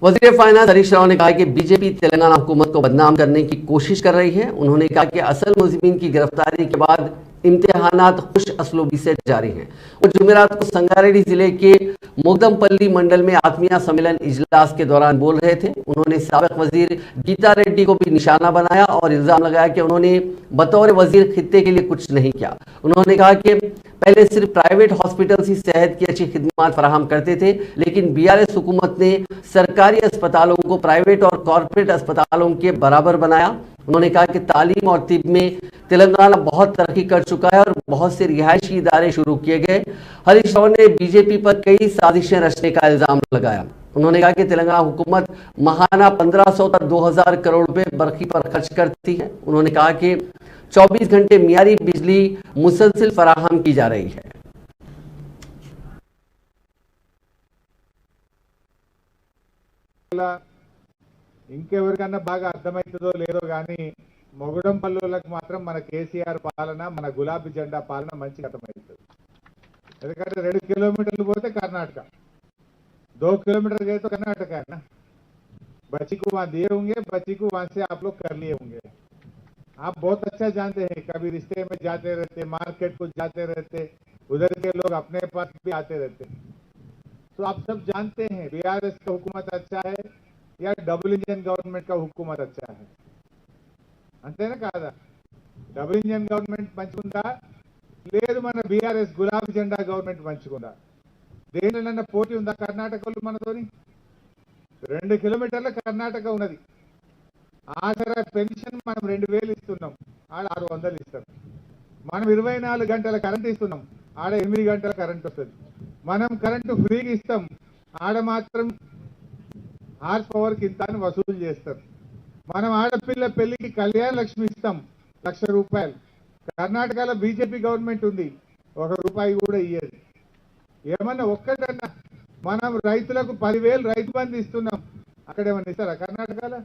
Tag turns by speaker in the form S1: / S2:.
S1: वजीर फाइनेंस हरीश राव ने कहा कि बीजेपी तेलंगाना हुकूमत को बदनाम करने की कोशिश कर रही है। उन्होंने कहा कि असल मुलजिमीन की गिरफ्तारी के बाद इम्तिहानात खुश असलूबी से जारी हैं। वो जुमेरात को संगारेड्डी जिले के मोगदमपल्ली मंडल में आत्मीय सम्मेलन इजलास के दौरान बोल रहे थे। उन्होंने साबिक वजीर गीता रेड्डी को भी निशाना बनाया और इल्जाम लगाया कि उन्होंने बतौर वजीर खित्ते के लिए कुछ नहीं किया। उन्होंने कहा कि पहले सिर्फ प्राइवेट हॉस्पिटल्स ही सेहत की अच्छी खिदमत फराहम करते थे, लेकिन बीआरएस हुकूमत ने सरकारी अस्पतालों को प्राइवेट और कॉरपोरेट अस्पतालों के बराबर बनाया। उन्होंने कहा कि तालीम और तिब में तेलंगाना बहुत तरक्की कर चुका है और बहुत से रिहायशी इदारे शुरू किए गए। हरीश राव ने बीजेपी पर कई साजिशें रचने का इल्जाम लगाया। उन्होंने कहा कि तेलंगाना हुकूमत माहाना 1500 तक 2000 करोड़ रुपए बरकी पर खर्च करती है। उन्होंने कहा कि 24 घंटे मियारी बिजली मुसलसिल फराहम की जा रही है।
S2: ఇంకెవరికన్నా బాగా అర్థమవుతుందో లేదో కానీ మొగడం పల్లెలకు మాత్రం మన కేసీఆర్ పాలన, మన గులాబీ జెండా పాలన మంచిగా అర్థమవుతుంది. ఎందుకంటే 2 किलोमीटर పోతే कर्नाटक, 2 किलोमीटर गए तो कर्नाटक है ना. बच्ची को वहां दिए होंगे, बच्ची को वहां से आप लोग कर लिए होंगे. आप बहुत अच्छा जानते हैं, कभी रिश्ते में जाते रहते, मार्केट को जाते रहते, उधर के लोग अपने पास भी आते रहते. तो आप सब जानते हैं बीआरएस का हुकूमत अच्छा है या डबल इंजन गवर्नमेंट का हुकूमत अच्छा है. అంతేనా కాదా? డబుల్ ఇంజన్ గవర్నమెంట్ మంచిగుందా లేదు మన బీఆర్ఎస్ గులాబీ జెండా గవర్నమెంట్ మంచిగుందా? దేనిలోనన్నా పోటీ ఉందా కర్ణాటకలో మనతోని? 2 కిలోమీటర్ల కర్ణాటక ఉన్నది. ఆసరా పెన్షన్ మనం 2000 ఇస్తున్నాం, ఆడ 600 ఇస్తారు. మనం 24 గంటల కరెంట్ ఇస్తున్నాం, ఆడ 8 గంటల కరెంట్ వస్తుంది. మనం కరెంటు ఫ్రీగా ఇస్తాం, ఆడ మాత్రం హార్స్ పవర్ కింద అని వసూలు చేస్తారు. మనం ఆడపిల్ల పెళ్లికి కళ్యాణ లక్ష్మి ఇస్తాం, 1,00,000 రూపాయలు. కర్ణాటకలో బీజేపీ గవర్నమెంట్ ఉంది, 1 రూపాయి కూడా ఇయ్యదు. ఏమన్నా ఒక్కటన్నా మనం రైతులకు 10,000 రైతు బంధు ఇస్తున్నాం, అక్కడ ఏమన్నా ఇస్తారా కర్ణాటకలో?